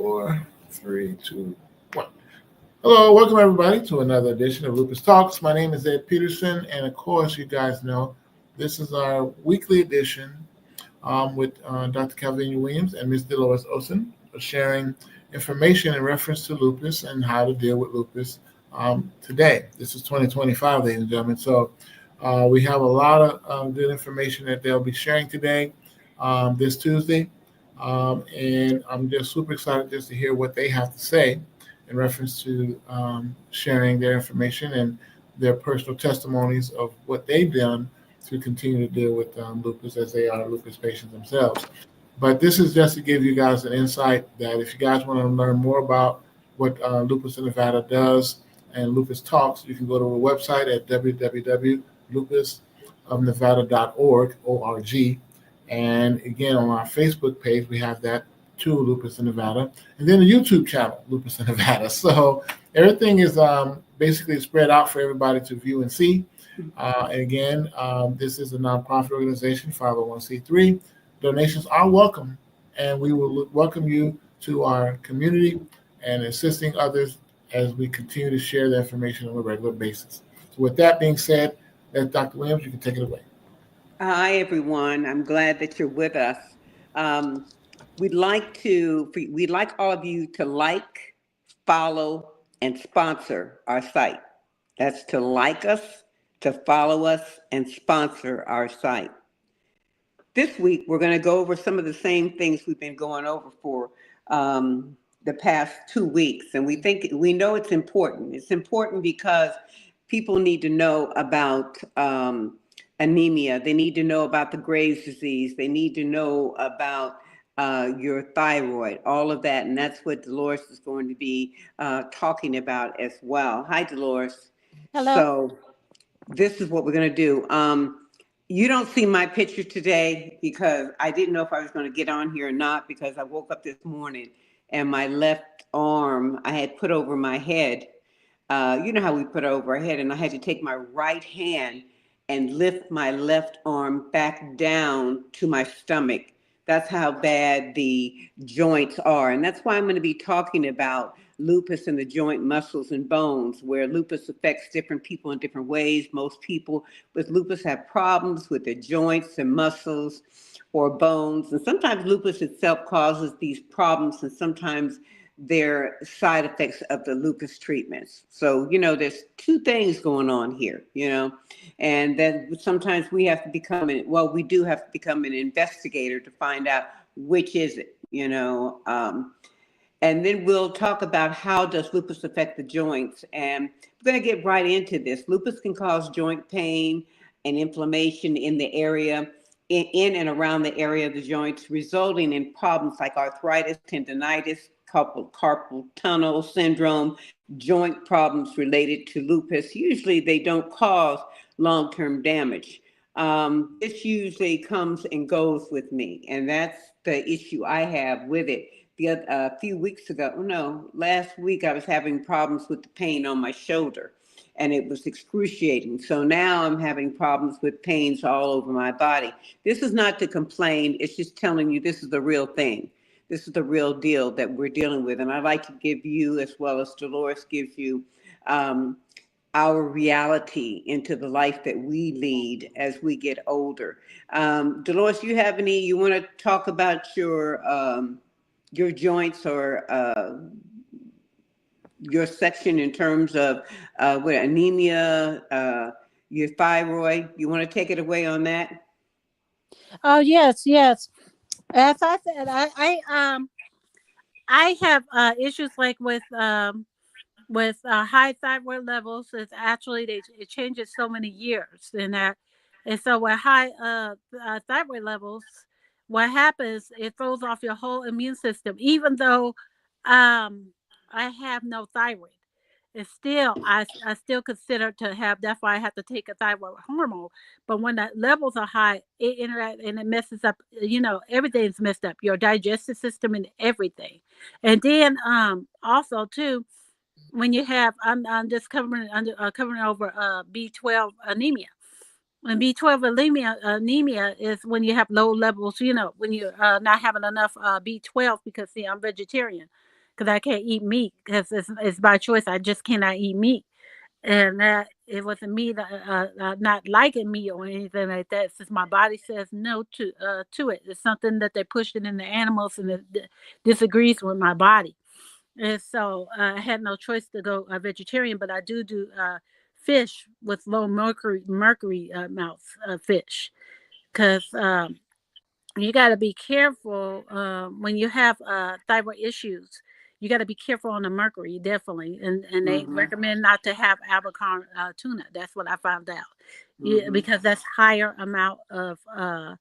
4, 3, 2, 1. Hello, welcome everybody to another edition of Lupus Talks. My name is Ed Peterson, and of course, you guys know this is our weekly edition with Dr. Calvin Williams and Ms. Dolores Osen, sharing information in reference to lupus and how to deal with lupus today. This is 2025, ladies and gentlemen. So we have a lot of good information that they'll be sharing today, this Tuesday. And I'm just super excited just to hear what they have to say in reference to sharing their information and their personal testimonies of what they've done to continue to deal with lupus, as they are lupus patients themselves. But this is just to give you guys an insight that if you guys want to learn more about what Lupus in Nevada does and Lupus Talks, you can go to our website at www.lupusofnevada.org, O-R-G. And again, on our Facebook page, we have that too, Lupus in Nevada. And then the YouTube channel, Lupus in Nevada. So everything is basically spread out for everybody to view and see. And again, this is a nonprofit organization, 501c3. Donations are welcome, and we will welcome you to our community and assisting others as we continue to share the information on a regular basis. So with that being said, Dr. Williams, you can take it away. Hi, everyone. I'm glad that you're with us. We'd like all of you to like, follow, and sponsor our site. That's to like us, to follow us, and sponsor our site. This week, we're going to go over some of the same things we've been going over for the past 2 weeks. And we know it's important. It's important because people need to know about anemia. They need to know about the Graves' disease. They need to know about your thyroid, all of that. And that's what Dolores is going to be talking about as well. Hi, Dolores. Hello. So this is what we're going to do. You don't see my picture today because I didn't know if I was going to get on here or not, because I woke up this morning and my left arm I had put over my head. You know how we put it over our head, and I had to take my right hand and lift my left arm back down to my stomach. That's how bad the joints are. And that's why I'm going to be talking about lupus and the joint muscles and bones, where lupus affects different people in different ways. Most people with lupus have problems with the joints and muscles or bones. And sometimes lupus itself causes these problems, and sometimes they're side effects of the lupus treatments. So, there's two things going on here, and then sometimes we have to we do have to become an investigator to find out which is it, and then we'll talk about how does lupus affect the joints. And we're going to get right into this. Lupus can cause joint pain and inflammation in the area, in and around the area of the joints, resulting in problems like arthritis, tendonitis, carpal tunnel syndrome, joint problems related to lupus. Usually they don't cause long-term damage. This usually comes and goes with me, and that's the issue I have with it. A few weeks ago, last week I was having problems with the pain on my shoulder, and it was excruciating. So now I'm having problems with pains all over my body. This is not to complain. It's just telling you this is the real thing. This is the real deal that we're dealing with. And I'd like to give you, as well as Dolores gives you, our reality into the life that we lead as we get older. Dolores, you want to talk about your joints or your section in terms of anemia, your thyroid? You want to take it away on that? Oh, yes. As I said, I have issues like with high thyroid levels. It's actually it changes so many years in that, and so with high thyroid levels, what happens? It throws off your whole immune system. Even though I have no thyroid, it's still I still consider to have. That's why I have to take a thyroid hormone. But when the levels are high, it interacts and it messes up. Everything's messed up. Your digestive system and everything. And then also too, when you have I'm just covering over B12 anemia. And B12 anemia is when you have low levels. When you're not having enough B12, because I'm vegetarian. because I can't eat meat because it's by choice. I just cannot eat meat, and that it wasn't me that not liking meat or anything like that. Since my body says no to it, it's something that they pushed it in the animals, and it disagrees with my body. And so I had no choice to go vegetarian, but I do fish with low mercury amounts of fish because you got to be careful when you have thyroid issues. You got to be careful on the mercury, definitely, and they Mm-hmm. recommend not to have abacan tuna. That's what I found out, yeah, Mm-hmm. because that's higher amount Mercury.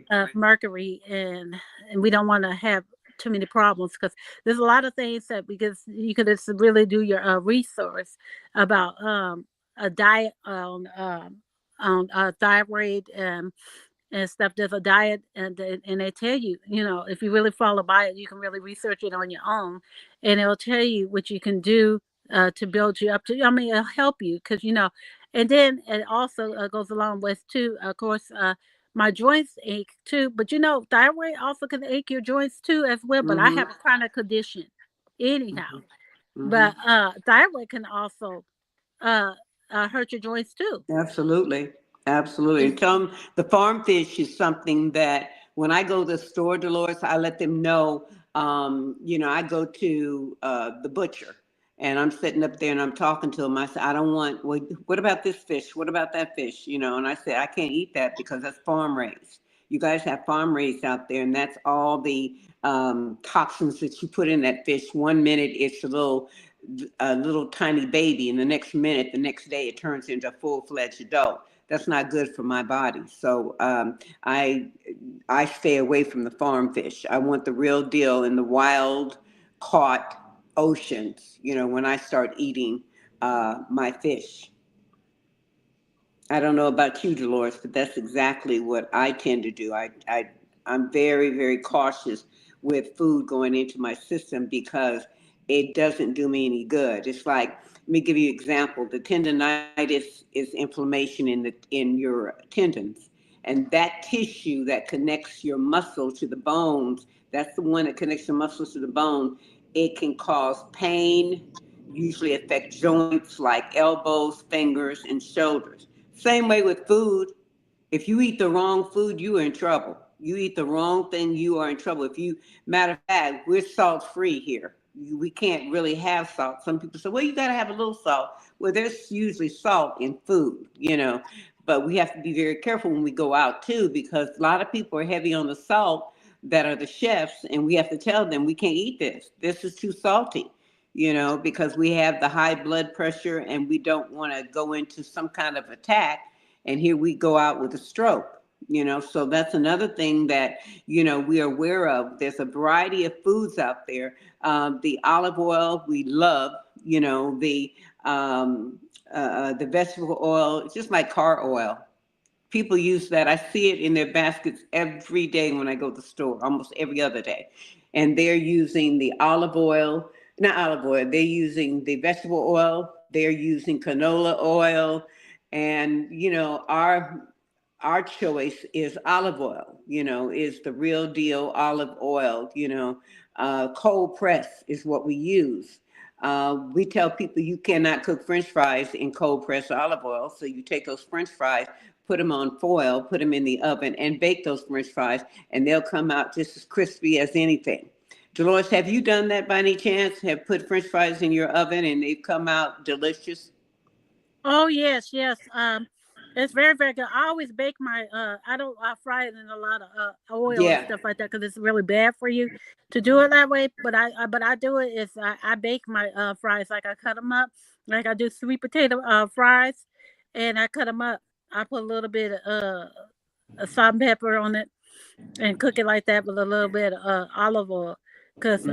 of mercury, and we don't want to have too many problems because there's a lot of things that because you could just really do your resource about a diet on thyroid and stuff. There's a diet, and they tell you, if you really follow by it, you can really research it on your own, and it'll tell you what you can do to build you up to. I mean, it'll help you because and then it also goes along with too. Of course, my joints ache too, but thyroid also can ache your joints too as well. But I Mm-hmm. have a chronic condition, anyhow. Mm-hmm. But thyroid can also uh, hurt your joints too. Absolutely. Absolutely. It's, And tell them the farm fish is something that when I go to the store, Dolores, I let them know, I go to the butcher and I'm sitting up there and I'm talking to them. I said, I don't want, well, what about this fish? What about that fish? And I said, I can't eat that because that's farm raised. You guys have farm raised out there, and that's all the toxins that you put in that fish. One minute it's a little tiny baby, and the next minute, the next day, it turns into a full-fledged adult. That's not good for my body. So I stay away from the farm fish. I want the real deal in the wild caught oceans. When I start eating my fish. I don't know about you, Dolores, but that's exactly what I tend to do. I'm very, very cautious with food going into my system because it doesn't do me any good. It's like, let me give you an example. The tendonitis is inflammation in your tendons. And that tissue that connects your muscle to the bones, that's the one that connects the muscles to the bone. It can cause pain, usually affect joints like elbows, fingers, and shoulders. Same way with food. If you eat the wrong food, you are in trouble. You eat the wrong thing, you are in trouble. Matter of fact, we're salt free here. We can't really have salt. Some people say, well, you got to have a little salt. Well, there's usually salt in food. But we have to be very careful when we go out too, because a lot of people are heavy on the salt that are the chefs, and we have to tell them we can't eat this. This is too salty, because we have the high blood pressure and we don't want to go into some kind of attack. And here we go out with a stroke. So that's another thing that, we are aware of. There's a variety of foods out there. The olive oil we love, the vegetable oil, it's just like car oil. People use that. I see it in their baskets every day when I go to the store, almost every other day. And they're using the olive oil, not olive oil, they're using the vegetable oil, they're using canola oil. And, our choice is olive oil, is the real deal olive oil, cold press is what we use. We tell people you cannot cook French fries in cold pressed olive oil. So you take those French fries, put them on foil, put them in the oven, and bake those French fries, and they'll come out just as crispy as anything. Dolores, have you done that by any chance? Have put French fries in your oven and they've come out delicious? Oh yes, yes. It's very, very good. I always bake my. I don't. I fry it in a lot of oil and Yeah. stuff like that because it's really bad for you to do it that way. But I do it is I bake my fries like I cut them up like I do sweet potato fries, and I cut them up. I put a little bit of salt and pepper on it and cook it like that with a little bit of olive oil. Cause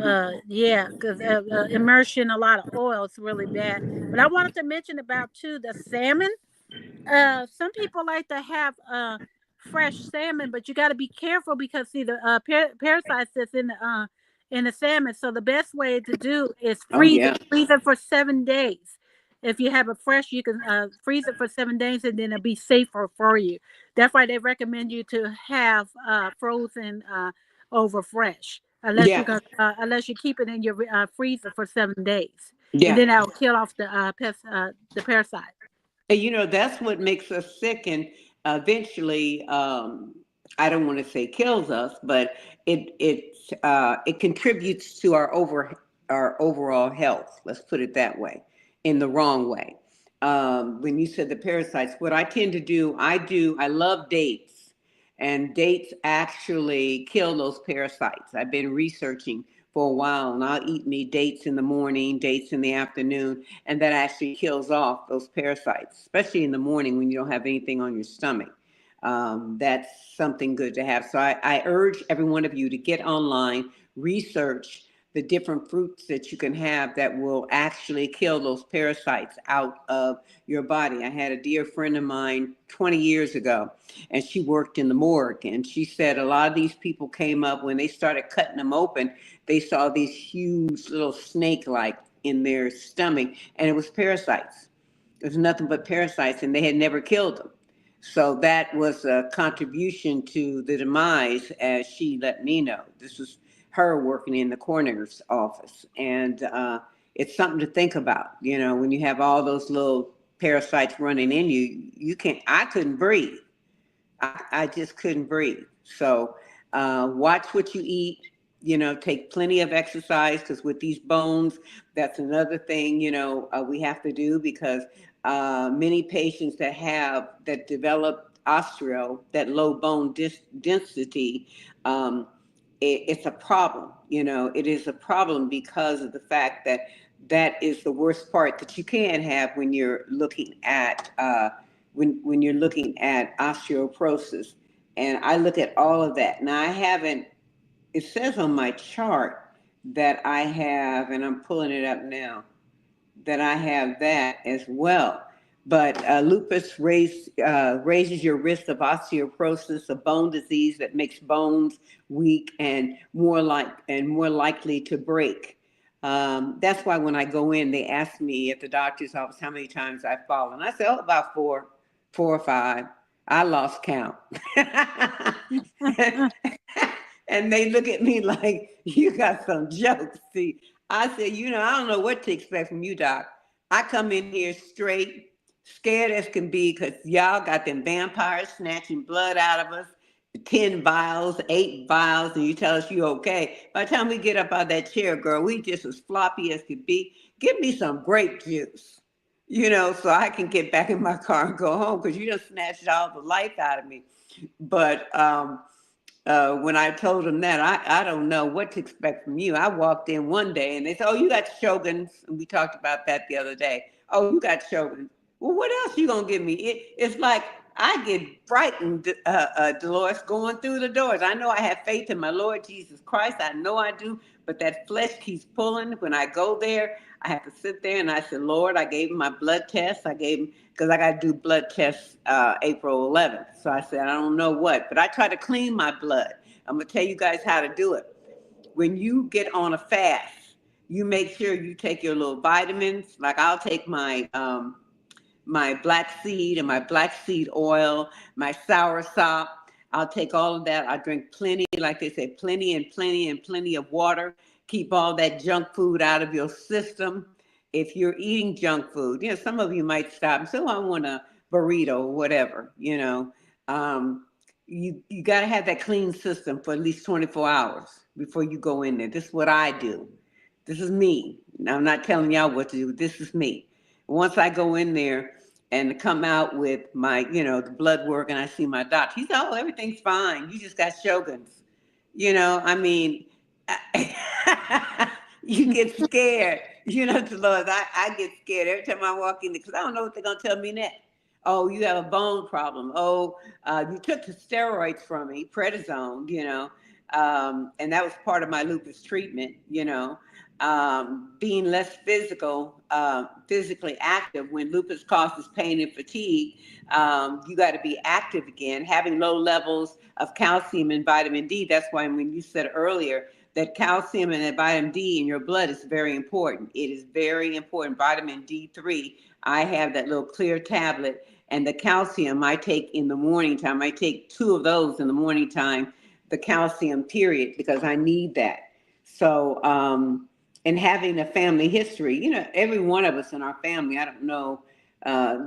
yeah, cause immersion a lot of oil is really bad. But I wanted to mention about too the salmon. Some people like to have fresh salmon, but you got to be careful because see the parasites that's in the salmon. So the best way to do is Oh, yeah. freeze it for 7 days. If you have it fresh, you can freeze it for 7 days, and then it'll be safer for you. That's why they recommend you to have frozen over fresh. unless Yeah, you got unless you keep it in your freezer for 7 days, and yeah. then that'll kill off the parasite. And that's what makes us sick, and eventually, I don't want to say kills us, but it contributes to our overall health. Let's put it that way, in the wrong way. When you said the parasites, what I tend to do, I love dates, and dates actually kill those parasites. I've been researching for a while, and I'll eat me dates in the morning, dates in the afternoon, and that actually kills off those parasites, especially in the morning when you don't have anything on your stomach. That's something good to have. So I urge every one of you to get online, research the different fruits that you can have that will actually kill those parasites out of your body. I had a dear friend of mine 20 years ago, and she worked in the morgue, and she said a lot of these people came up when they started cutting them open. They saw these huge little snake-like in their stomach, and it was parasites. It was nothing but parasites, and they had never killed them. So that was a contribution to the demise, as she let me know. This was her working in the coroner's office. And it's something to think about. When you have all those little parasites running in you, I couldn't breathe. I just couldn't breathe. So watch what you eat. Take plenty of exercise, because with these bones, that's another thing we have to do, because many patients that develop osteo, that low bone density, it's a problem. It is a problem because of the fact that that is the worst part that you can have when you're looking at when you're looking at osteoporosis. And I look at all of that. Now I haven't. It says on my chart that I have, and I'm pulling it up now, that I have that as well. But lupus raises your risk of osteoporosis, a bone disease that makes bones weak and more likely to break. That's why when I go in, they ask me at the doctor's office how many times I've fallen. I say, oh, about four or five. I lost count. And they look at me like, you got some jokes. See, I said, I don't know what to expect from you, doc. I come in here straight, scared as can be, because y'all got them vampires snatching blood out of us, 10 vials, 8 vials, and you tell us you okay. By the time we get up out of that chair, girl, we just as floppy as could be. Give me some grape juice, so I can get back in my car and go home, because you just snatched all the life out of me. But when I told them that, I don't know what to expect from you. I walked in one day and they said, oh, you got Sjogren's. And we talked about that the other day. Oh, you got Sjogren's. Well, what else you going to give me? It's like I get frightened, Dolores, going through the doors. I know I have faith in my Lord Jesus Christ. I know I do. But that flesh keeps pulling. When I go there, I have to sit there and I said, Lord, I gave him my blood test. I gave him, because I got to do blood tests April 11th. So I said, I don't know what, but I try to clean my blood. I'm going to tell you guys how to do it. When you get on a fast, you make sure you take your little vitamins. Like I'll take my black seed and my black seed oil, my sour sop. I'll take all of that. I drink plenty, like they say, plenty and plenty and plenty of water. Keep all that junk food out of your system. If you're eating junk food, some of you might stop and say, oh, I want a burrito or whatever, you got to have that clean system for at least 24 hours before you go in there. This is what I do. This is me. Now, I'm not telling y'all what to do. This is me. Once I go in there and come out with my, the blood work, and I see my doctor, he said, oh, everything's fine. You just got Sjogren's. I mean, you get scared. Dolores, I get scared every time I walk in there, because I don't know what they're going to tell me next. Oh, you have a bone problem. Oh, you took the steroids from me, prednisone, and that was part of my lupus treatment, being less physically active. When lupus causes pain and fatigue, you got to be active again. Having low levels of calcium and vitamin D. That's why when you said earlier that calcium and that vitamin D in your blood is very important. It is very important. Vitamin D3. I have that little clear tablet, and the calcium I take in the morning time. I take 2 of those in the morning time, the calcium period, because I need that. So, and having a family history, every one of us in our family, I don't know,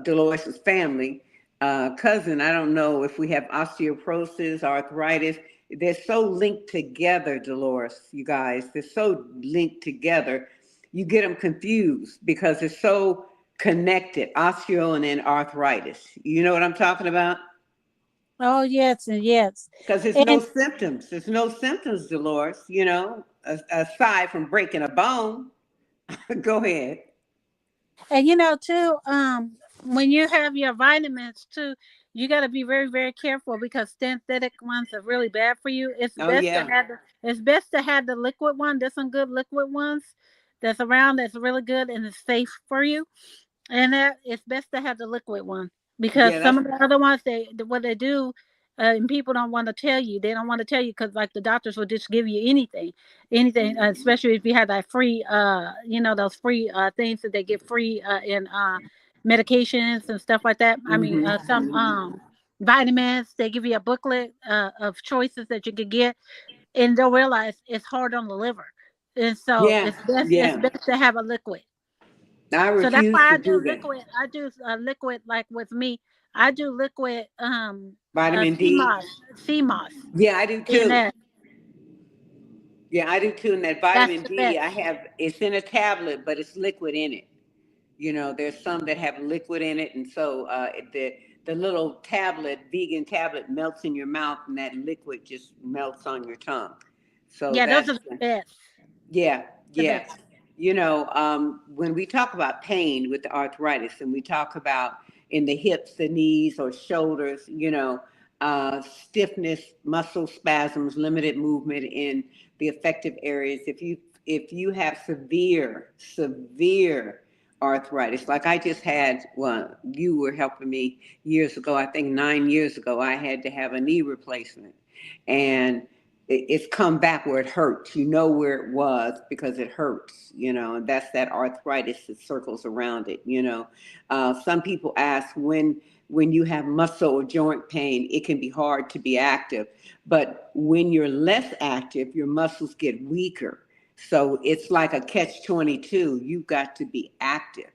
Dolores's family, cousin, I don't know if we have osteoporosis, arthritis. They're so linked together, Dolores, you guys. They're so linked together. You get them confused because they're so connected, osteo and then arthritis. You know what I'm talking about? Oh yes, and yes, Because there's no and symptoms. There's no symptoms, Dolores, aside from breaking a bone. Go ahead. too. When you have your vitamins too, you got to be very very careful because synthetic ones are really bad for you. Oh, yeah. It's best to have the liquid one. There's some good liquid ones that's around that's really good and it's safe for you. And that it's best to have the liquid one because Yeah, some that's, of the other ones, what they do, and people don't want to tell you. They don't want to tell you because like the doctors will just give you anything, especially if you have that free, those free things that they get free in medications and stuff like that. I mean, some vitamins. They give you a booklet of choices that you could get, and they'll realize it's hard on the liver, and so yeah, it's yeah. best to have a liquid. I So that's refuse why to I do do that. liquid. I do liquid like with me. I do liquid Vitamin sea D. moss, sea moss, Yeah, I do and too. Yeah, I do too. And that that's vitamin the D, best. it's in a tablet, but it's liquid in it. There's some that have liquid in it. And so the little tablet, vegan tablet, melts in your mouth and that liquid just melts on your tongue. So Yeah, those that's, are the best. yeah, The yeah. best. When we talk about pain with the arthritis and we talk about in the hips, the knees or shoulders, stiffness, muscle spasms, limited movement in the affected areas. If you have severe arthritis, like I just had, well, you were helping me years ago, I think 9 years ago, I had to have a knee replacement. And it's come back where it hurts. You know where it was because it hurts, and that's that arthritis that circles around it. Some people ask when you have muscle or joint pain, it can be hard to be active, but when you're less active, your muscles get weaker. So it's like a catch 22. You've got to be active.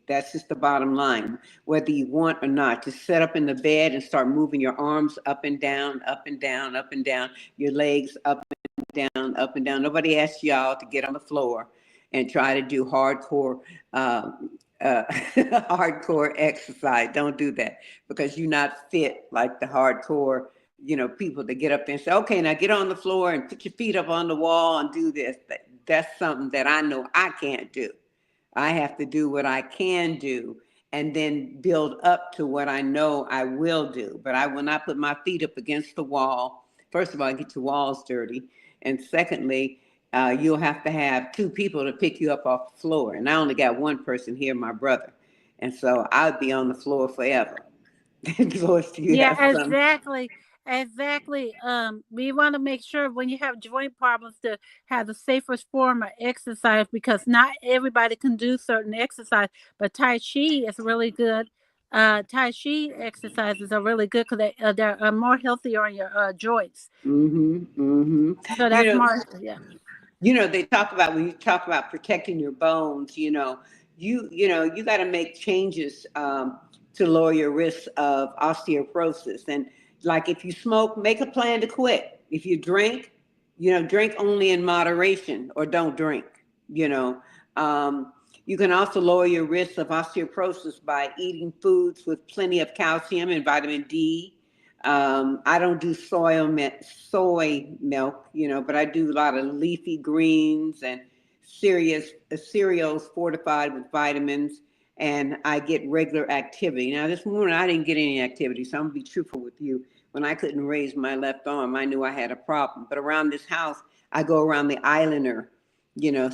That's just the bottom line, whether you want or not. Just sit up in the bed and start moving your arms up and down, up and down, up and down, your legs up and down, up and down. Nobody asks y'all to get on the floor and try to do hardcore hardcore exercise. Don't do that because you're not fit like the hardcore, people that get up there and say, okay, now get on the floor and put your feet up on the wall and do this. That's something that I know I can't do. I have to do what I can do and then build up to what I know I will do. But I will not put my feet up against the wall. First of all, get your walls dirty. And secondly, you'll have to have two people to pick you up off the floor. And I only got one person here, my brother. And so I'll be on the floor forever. Joyce, do you Yeah, have some? exactly. Exactly. We want to make sure when you have joint problems to have the safest form of exercise because not everybody can do certain exercise, but Tai Chi is really good. Tai Chi exercises are really good because they're more healthier on your joints. Mm-hmm. Mm-hmm. So You that's know, more, yeah. they talk about when you talk about protecting your bones, you got to make changes to lower your risk of osteoporosis. And like if you smoke, make a plan to quit. If you drink, drink only in moderation or don't drink. You know, um, you can also lower your risk of osteoporosis by eating foods with plenty of calcium and vitamin D. I don't do soy milk, but I do a lot of leafy greens and cereals fortified with vitamins, and I get regular activity. Now, this morning I didn't get any activity, so I'm gonna be truthful with you. When I couldn't raise my left arm, I knew I had a problem. But around this house, I go around the islander.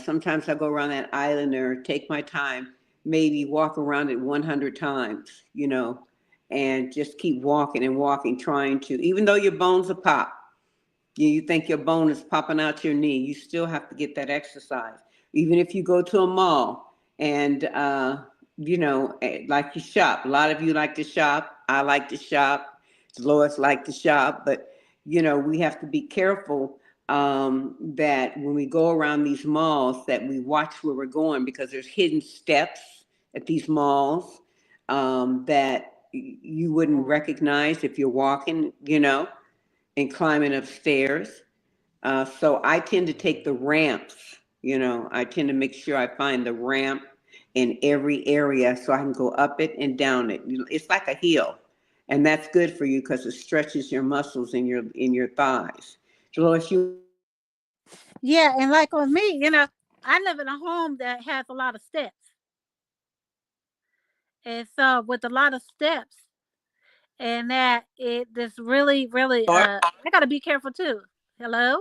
Sometimes I go around that islander, take my time, maybe walk around it 100 times, and just keep walking and walking, trying to, even though your bones are popped, you think your bone is popping out your knee, you still have to get that exercise. Even if you go to a mall and, like you shop, a lot of you like to shop. I like to shop. Lois like to shop, but we have to be careful that when we go around these malls, that we watch where we're going, because there's hidden steps at these malls that you wouldn't recognize if you're walking, and climbing upstairs. So I tend to take the ramps, I tend to make sure I find the ramp in every area so I can go up it and down it. It's like a hill. And that's good for you because it stretches your muscles in your thighs. Lois, you Yeah, and like on me, I live in a home that has a lot of steps. And so with a lot of steps, and that it just really, really I gotta be careful too. Hello?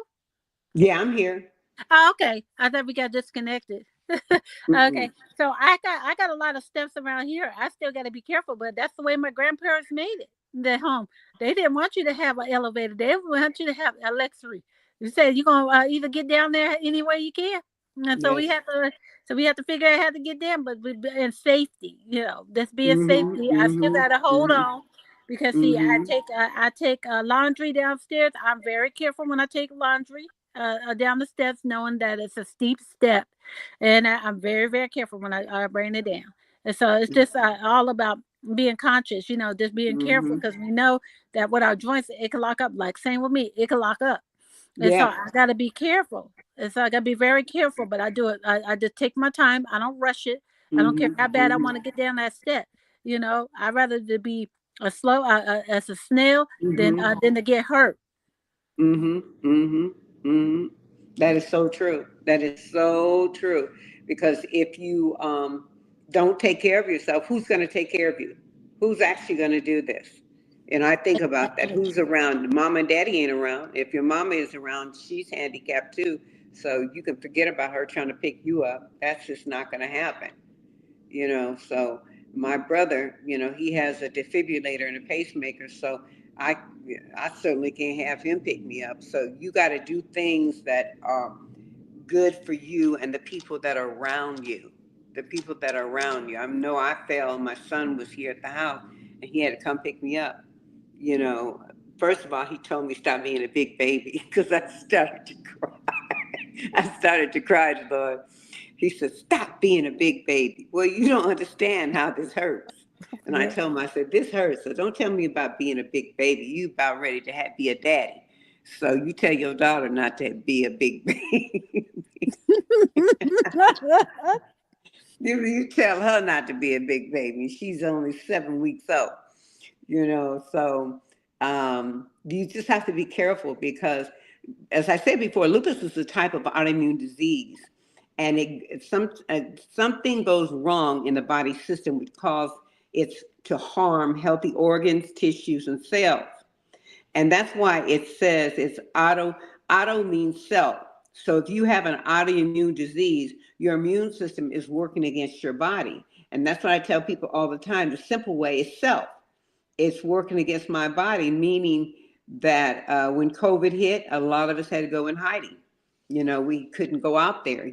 Yeah, I'm here. Oh, okay. I thought we got disconnected. Okay. Mm-mm. So I got a lot of steps around here. I still got to be careful, but that's the way my grandparents made it. The home. They didn't want you to have an elevator. They want you to have a luxury. You said you're gonna either get down there any way you can, and so we Yes. have to. So we have to figure out how to get down, but in safety. Just be in Mm-hmm. safety. I still Mm-hmm. got to hold Mm-hmm. on because see, Mm-hmm. I take laundry downstairs. I'm very careful when I take laundry down the steps, knowing that it's a steep step, and I'm very, very careful when I bring it down. And so it's just all about being conscious, just being careful, Mm-hmm. because we know that with our joints, it can lock up. Like same with me, it can lock up, and so Yeah. I got to be careful. And so I got to be very careful, but I do it. I just take my time. I don't rush it. I don't care Mm-hmm. how bad I want to get down that step. I'd rather to be a slow as a snail Mm-hmm. than to get hurt. Mm-hmm. Mm-hmm. Mm-hmm. That is so true. That is so true. Because if you don't take care of yourself, who's going to take care of you? Who's actually going to do this? And I think about that. Exactly. Who's around? Mom and daddy ain't around. If your mama is around, she's handicapped too. So you can forget about her trying to pick you up. That's just not going to happen. So my brother, he has a defibrillator and a pacemaker, so i I certainly can't have him pick me up. So you got to do things that are good for you and the people that are around you. The people that are around you. I know I fell, my son was here at the house and he had to come pick me up. you know First of all, he told me stop being a big baby because I started to cry. I started to cry to the Lord. He said, stop being a big baby. Well, you don't understand how this hurts. And I Yeah. told him, I said, this hurts. So don't tell me about being a big baby. You about ready to be a daddy. So you tell your daughter not to be a big baby. You tell her not to be a big baby. She's only 7 weeks old. So you just have to be careful because, as I said before, lupus is a type of autoimmune disease, and something goes wrong in the body system which cause it to harm healthy organs, tissues, and cells. And that's why it says it's auto. Auto means self. So if you have an autoimmune disease, your immune system is working against your body. And that's what I tell people all the time. The simple way is self. It's working against my body, meaning that when COVID hit, a lot of us had to go in hiding. We couldn't go out there,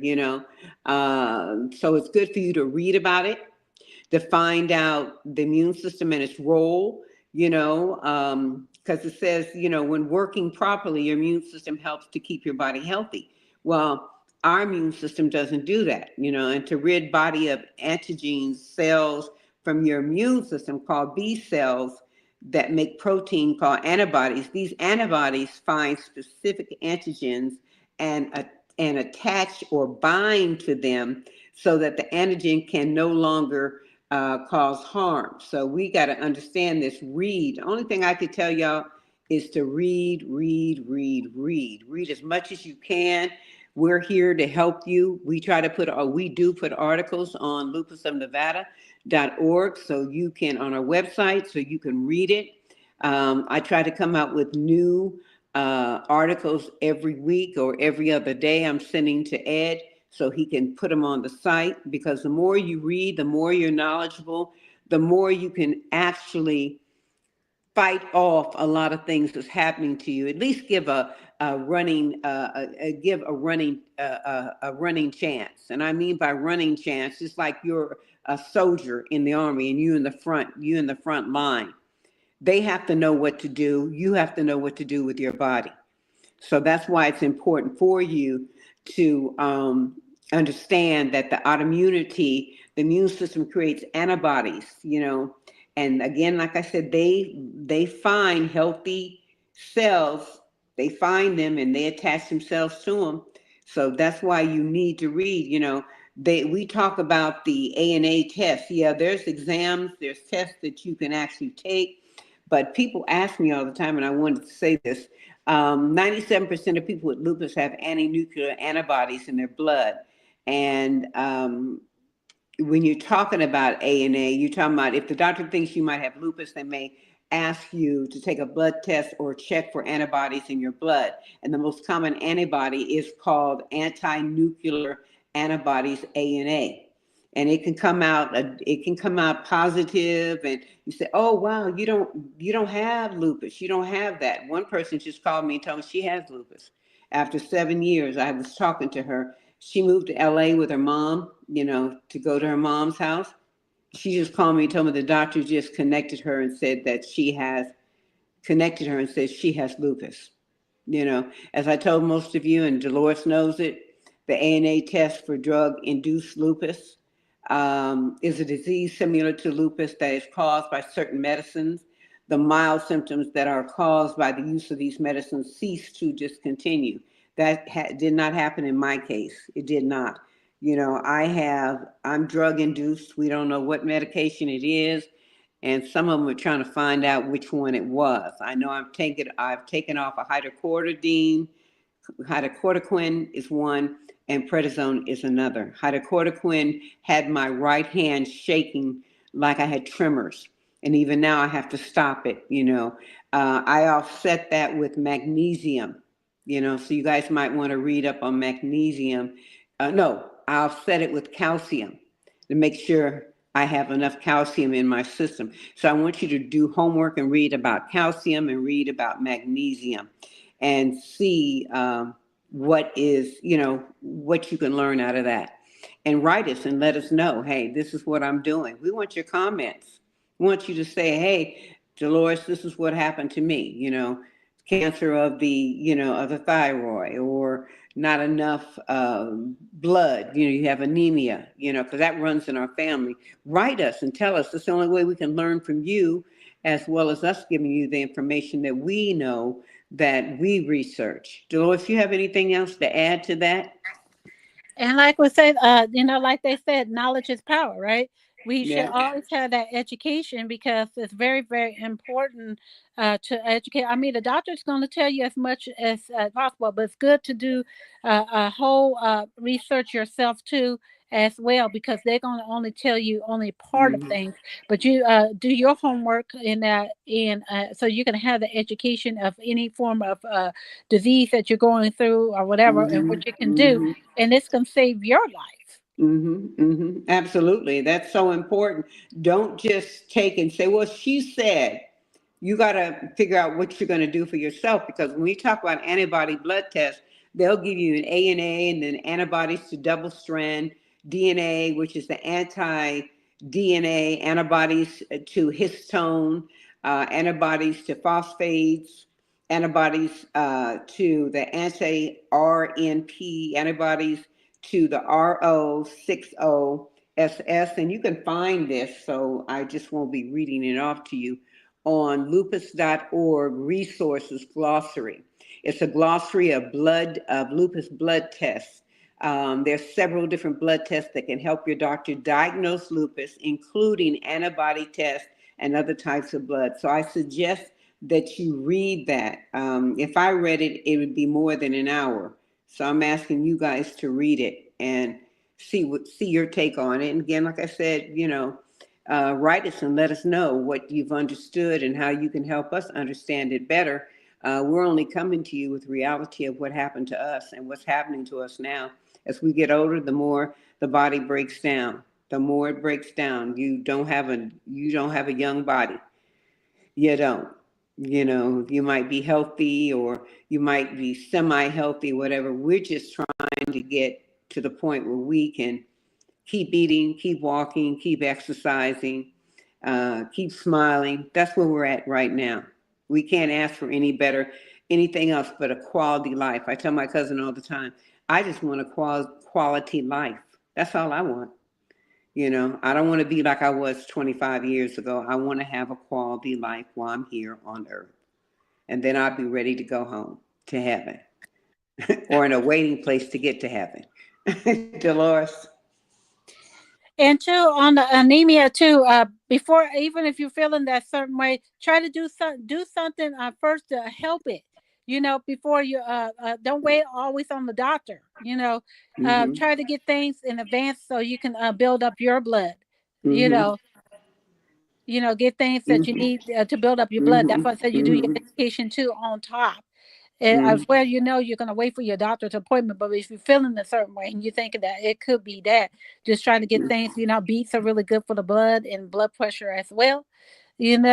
so it's good for you to read about it, to find out the immune system and its role, because it says, when working properly, your immune system helps to keep your body healthy. Well, our immune system doesn't do that, and to rid body of antigens, cells from your immune system called B cells that make protein called antibodies. These antibodies find specific antigens and, and attach or bind to them so that the antigen can no longer cause harm. So we got to understand this. Read. The only thing I could tell y'all is to read, read, read, read. Read as much as you can. We're here to help you. We do put articles on lupusofnevada.org so you can, on our website, so you can read it. I try to come out with new articles every week or every other day. I'm sending to Ed so he can put them on the site, because the more you read, the more you're knowledgeable, the more you can actually fight off a lot of things that's happening to you. At least give a running give a running chance. And I mean by running chance, it's like you're a soldier in the army and you in the front line. They have to know what to do. You have to know what to do with your body. So that's why it's important for you to understand that the autoimmunity, the immune system creates antibodies, and again, like I said, they find healthy cells, they find them and they attach themselves to them. So that's why you need to read, we talk about the ANA test. Yeah, there's exams, there's tests that you can actually take, but people ask me all the time, and I wanted to say this: 97% of people with lupus have anti-nuclear antibodies in their blood, and when you're talking about ANA, you're talking about if the doctor thinks you might have lupus, they may ask you to take a blood test or check for antibodies in your blood. And the most common antibody is called anti-nuclear antibodies, ANA. And it can come out positive, and you say, oh wow, you don't have lupus, you don't have that. One person just called me and told me she has lupus. After 7 years, I was talking to her. She moved to LA with her mom, to go to her mom's house. She just called me and told me the doctor just connected her and said that she has lupus. As I told most of you, and Dolores knows it, the ANA test for drug-induced lupus is a disease similar to lupus that is caused by certain medicines. The mild symptoms that are caused by the use of these medicines cease to discontinue. That did not happen in my case. It did not. I'm drug induced. We don't know what medication it is. And some of them are trying to find out which one it was. I know I've taken off a hydrocodone. Hydrocortisone is one, and prednisone is another. Hydrocortisone had my right hand shaking like I had tremors, and even now I have to stop it. I offset that with magnesium. So you guys might want to read up on magnesium. No, I offset it with calcium to make sure I have enough calcium in my system. So I want you to do homework and read about calcium and read about magnesium and see what you can learn out of that. And write us and let us know, hey, this is what I'm doing. We want your comments. We want you to say, hey, Dolores, this is what happened to me, cancer of the thyroid, or not enough blood, you have anemia, because that runs in our family. Write us and tell us. That's the only way we can learn from you, as well as us giving you the information that we know, that we research. Dolores, you have anything else to add to that? And like we said, like they said, knowledge is power, right? We should Yeah. always have that education, because it's very, very important to educate. I mean, the doctor's going to tell you as much as possible, but it's good to do a whole research yourself too, as well, because they're going to only tell you only part of Mm-hmm. things. But you do your homework in that, and so you can have the education of any form of disease that you're going through or whatever, and Mm-hmm. what you can do, Mm-hmm. and this can save your life. Mm-hmm. Mm-hmm. Absolutely. That's so important. Don't just take and say, well, she said. You got to figure out what you're going to do for yourself, because when we talk about antibody blood tests, they'll give you an ANA and then antibodies to double strand DNA, which is the anti-DNA, antibodies to histone, antibodies to phosphates, antibodies to the anti-RNP, antibodies to the RO60SS. And you can find this, so I just won't be reading it off to you, on lupus.org resources glossary. It's a glossary of lupus blood tests. There's several different blood tests that can help your doctor diagnose lupus, including antibody tests and other types of blood. So I suggest that you read that. If I read it, it would be more than an hour. So I'm asking you guys to read it and see your take on it. And again, like I said, write us and let us know what you've understood and how you can help us understand it better. We're only coming to you with reality of what happened to us and what's happening to us now. As we get older, the more the body breaks down. The more it breaks down, you don't have a young body. You don't. You might be healthy or you might be semi-healthy, whatever. We're just trying to get to the point where we can keep eating, keep walking, keep exercising, keep smiling. That's where we're at right now. We can't ask for any better. anything else but a quality life. I tell my cousin all the time, I just want a quality life. That's all I want. I don't want to be like I was 25 years ago. I want to have a quality life while I'm here on earth. And then I'll be ready to go home to heaven or in a waiting place to get to heaven. Dolores. And too, on the anemia too, before, even if you're feeling that certain way, try to do something first to help it. Before you don't wait always on the doctor. Mm-hmm. Try to get things in advance so you can build up your blood. You Mm-hmm. know, get things that you Mm-hmm. need to build up your blood. That's Mm-hmm. why I said you do your Mm-hmm. medication too on top. And I Mm-hmm. swear, you're going to wait for your doctor's appointment, but if you're feeling a certain way and you're thinking that it could be that, just trying to get things, beets are really good for the blood and blood pressure as well, and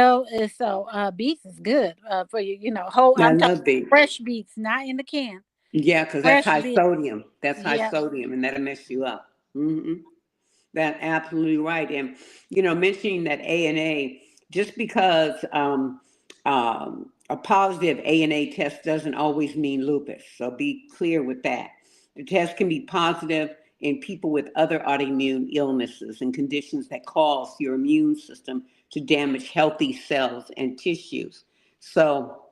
so beets is good for you, whole, I I'm talking love beef. fresh beets, not in the can, Yeah, because that's fresh high beets. sodium. That's high Yeah. sodium, and that'll mess you up. Hmm. That's absolutely right. And mentioning that ANA, just because a positive ANA test doesn't always mean lupus. So be clear with that. The test can be positive in people with other autoimmune illnesses and conditions that cause your immune system to damage healthy cells and tissues. So,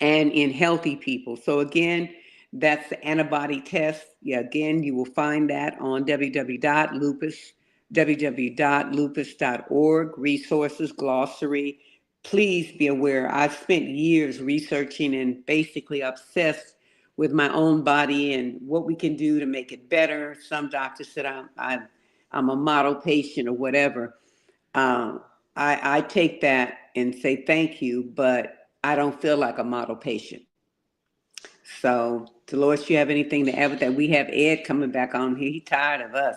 and in healthy people. So again, that's the antibody test. Yeah, again, you will find that on www.lupus.org, resources, glossary. Please be aware, I've spent years researching and basically obsessed with my own body and what we can do to make it better. Some doctors said I'm a model patient or whatever. Um, I take that and say thank you, but I don't feel like a model patient. So, Dolores, you have anything to add with that? We have Ed coming back on here. He tired of us.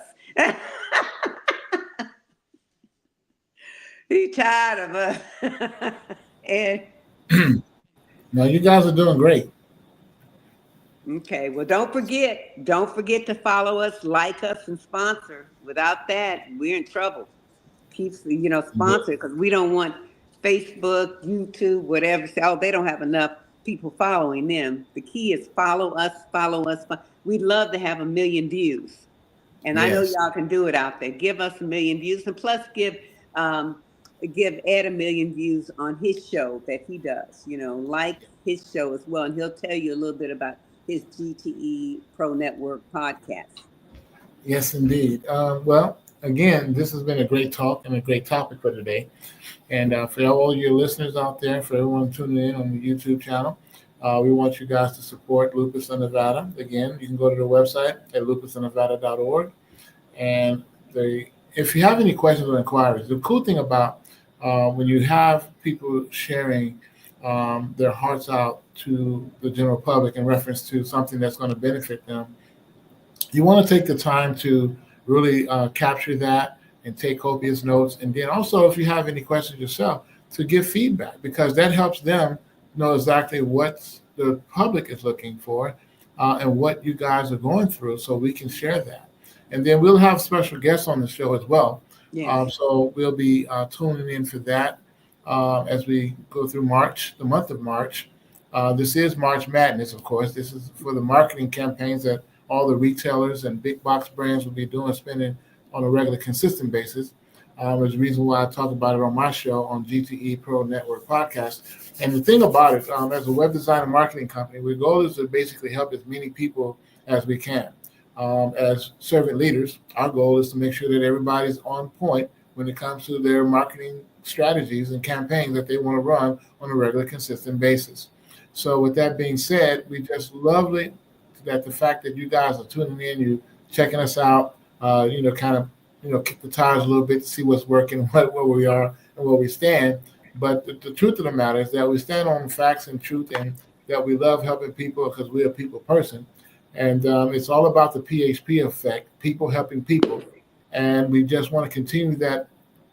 He tired of us. Ed. No, you guys are doing great. Okay. Well, don't forget to follow us, like us, and sponsor. Without that, we're in trouble. Keep sponsor because we don't want Facebook, YouTube, whatever. Say, oh, they don't have enough people following them. The key is follow us, follow us. We'd love to have 1 million views. And I know Yes. y'all can do it out there. Give us 1 million views, and plus give Ed 1 million views on his show that he does. Like his show as well, and he'll tell you a little bit about his GTE Pro Network podcast. Yes, indeed. Well, again, this has been a great talk and a great topic for today. And for all your listeners out there, for everyone tuning in on the YouTube channel, we want you guys to support Lupus in Nevada. Again, you can go to the website at lupusinnevada.org. And if you have any questions or inquiries, the cool thing about when you have people sharing their hearts out to the general public in reference to something that's going to benefit them, you want to take the time to really capture that and take copious notes. And then also, if you have any questions yourself, to give feedback, because that helps them know exactly what the public is looking for and what you guys are going through, so we can share that. And then we'll have special guests on the show as well. Yes. So we'll be tuning in for that as we go through March, the month of March. This is March Madness, of course. This is for the marketing campaigns that all the retailers and big box brands will be doing, spending on a regular, consistent basis. There's a reason why I talk about it on my show on GTE Pro Network podcast. And the thing about it, as a web design and marketing company, our goal is to basically help as many people as we can. As servant leaders, our goal is to make sure that everybody's on point when it comes to their marketing strategies and campaigns that they want to run on a regular, consistent basis. So with that being said, we just lovely that the fact that you guys are tuning in, you checking us out, kind of, kick the tires a little bit to see what's working, where we are and where we stand. But the truth of the matter is that we stand on facts and truth, and that we love helping people because we're a people person. And it's all about the PHP effect, people helping people. And we just want to continue that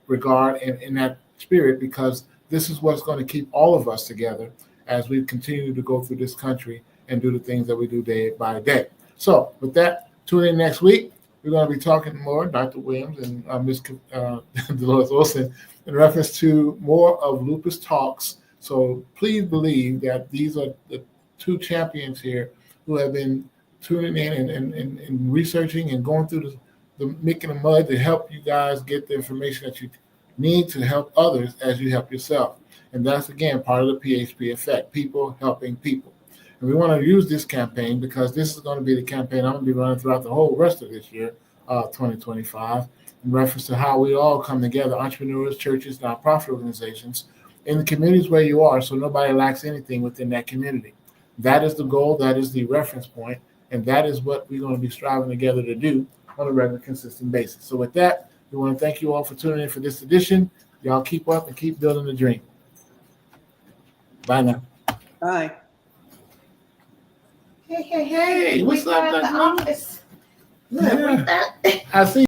regard and in that spirit, because this is what's going to keep all of us together as we continue to go through this country and do the things that we do day by day. So with that, tune in next week. We're going to be talking more, Dr. Williams and Ms. Dolores Wilson, in reference to more of Lupus Talks. So please believe that these are the two champions here who have been tuning in and researching and going through the making the mud to help you guys get the information that you need to help others as you help yourself. And that's, again, part of the PHP effect, people helping people. And we want to use this campaign because this is going to be the campaign I'm going to be running throughout the whole rest of this year, 2025, in reference to how we all come together, entrepreneurs, churches, nonprofit organizations, in the communities where you are, so nobody lacks anything within that community. That is the goal, that is the reference point, and that is what we're going to be striving together to do on a regular, consistent basis. So with that, we want to thank you all for tuning in for this edition. Y'all keep up and keep building the dream. Bye now. Bye. Hey, what's up, We're at the Dr. office. Yeah. With that. I see